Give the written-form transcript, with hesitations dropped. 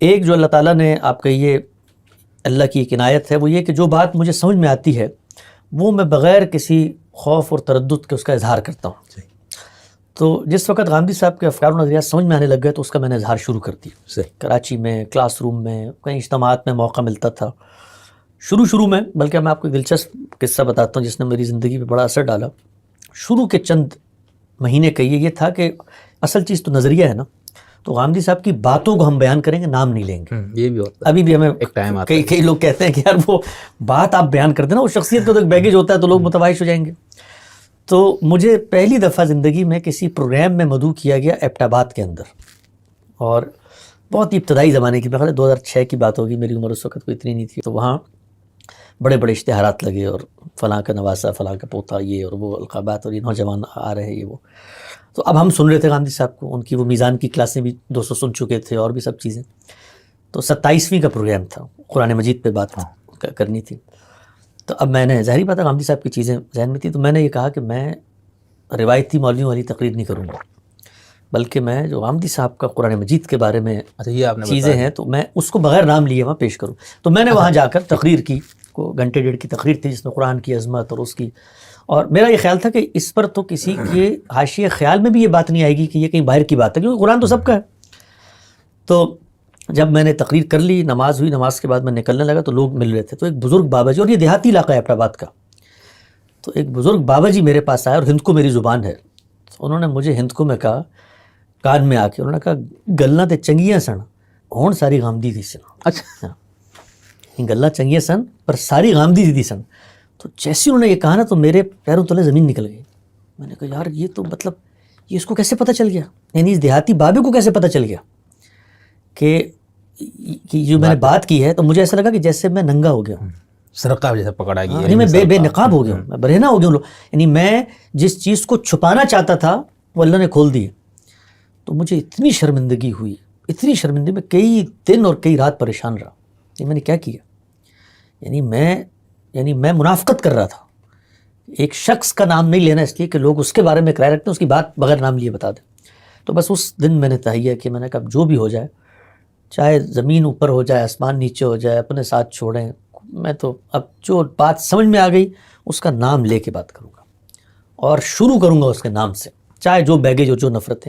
ایک جو اللہ تعالیٰ نے آپ کا یہ اللہ کی ایک عنایت ہے وہ یہ کہ جو بات مجھے سمجھ میں آتی ہے وہ میں بغیر کسی خوف اور تردد کے اس کا اظہار کرتا ہوں. تو جس وقت غامدی صاحب کے افکار و نظریات سمجھ میں آنے لگ گئے تو اس کا میں نے اظہار شروع کر دیا. کراچی میں کلاس روم میں کہیں اجتماعات میں موقع ملتا تھا. شروع میں بلکہ میں آپ کو ایک دلچسپ قصہ بتاتا ہوں جس نے میری زندگی پہ بڑا اثر ڈالا. شروع کے چند مہینے کہیے یہ تھا کہ اصل چیز تو نظریہ ہے نا. تو غامدی صاحب کی باتوں کو ہم بیان کریں گے، نام نہیں لیں گے. یہ بھی ہوتا ہے. ابھی بھی ہمیں ایک ٹائم آتا ہے کئی لوگ کہتے ہیں کہ یار وہ بات آپ بیان کرتے ہیں نا، وہ شخصیت کا تو ایک بیگیج ہوتا ہے تو لوگ متوحش ہو جائیں گے. تو مجھے پہلی دفعہ زندگی میں کسی پروگرام میں مدعو کیا گیا ایبٹ آباد کے اندر، اور بہت ہی ابتدائی زمانے کی، بخیر 2006 کی بات ہوگی، میری عمر اس وقت کوئی اتنی نہیں تھی. تو وہاں بڑے بڑے اشتہارات لگے اور فلاں کا نواسا، فلاں کا پوتا، یہ اور وہ القابات، اور یہ نوجوان آ رہے ہیں یہ وہ. تو اب ہم سن رہے تھے غامدی صاحب کو، ان کی وہ میزان کی کلاسیں بھی 200 سن چکے تھے اور بھی سب چیزیں. تو 27ویں کا پروگرام تھا، قرآن مجید پہ بات کرنی تھی. تو اب میں نے ظاہری بات ہے غامدی صاحب کی چیزیں ذہن میں تھی، تو میں نے یہ کہا کہ میں روایتی مولویوں والی تقریر نہیں کروں گا، بلکہ میں جو غامدی صاحب کا قرآن مجید کے بارے میں چیزیں ہیں تو میں اس کو بغیر نام لیے وہاں پیش کروں. تو میں نے وہاں جا کر تقریر کی، کو گھنٹے ڈیڑھ کی تقریر تھی جس میں قرآن کی عظمت اور اس کی، اور میرا یہ خیال تھا کہ اس پر تو کسی کے حاشیے خیال میں بھی یہ بات نہیں آئے گی کہ یہ کہیں باہر کی بات ہے، کیونکہ قرآن تو سب کا ہے. تو جب میں نے تقریر کر لی، نماز ہوئی، نماز کے بعد میں نکلنے لگا تو لوگ مل رہے تھے. تو ایک بزرگ بابا جی، اور یہ دیہاتی علاقہ ہے ایبٹ آباد کا، تو ایک بزرگ بابا جی میرے پاس آئے، اور ہندکو میری زبان ہے. تو انہوں نے مجھے ہندکو میں کہا، کان میں آ کے انہوں نے کہا گلاں تے چنگیاں سن ہون ساری غامدی دی سن. اچھا، گلاں چنگیاں سن پر ساری غامدی دی سن. تو جیسے انہوں نے یہ کہا نا تو میرے پیروں تلے زمین نکل گئی. میں نے کہا یار یہ تو مطلب یہ اس کو کیسے پتہ چل گیا، یعنی اس دیہاتی بابے کو کیسے پتہ چل گیا کہ جو میں نے بات کی ہے. تو مجھے ایسا لگا کہ جیسے میں ننگا ہو گیا ہوں، سرقہ جیسے پکڑا گیا، یعنی میں بے نقاب ہو گیا ہوں، میں برہنہ ہو گیا ہوں. یعنی میں جس چیز کو چھپانا چاہتا تھا وہ اللہ نے کھول دی. تو مجھے اتنی شرمندگی ہوئی، اتنی شرمندگی، میں کئی دن اور کئی رات پریشان رہا. یہ میں نے کیا کیا، یعنی میں منافقت کر رہا تھا. ایک شخص کا نام نہیں لینا اس لیے کہ لوگ اس کے بارے میں کرائے رکھتے ہیں، اس کی بات بغیر نام لیے بتا دیں. تو بس اس دن میں نے تہیہ کہ میں نے کہا جو بھی ہو جائے، چاہے زمین اوپر ہو جائے، آسمان نیچے ہو جائے، اپنے ساتھ چھوڑیں. میں تو اب جو بات سمجھ میں آ گئی اس کا نام لے کے بات کروں گا اور شروع کروں گا اس کے نام سے، چاہے جو بیگیج ہو، جو نفرتیں.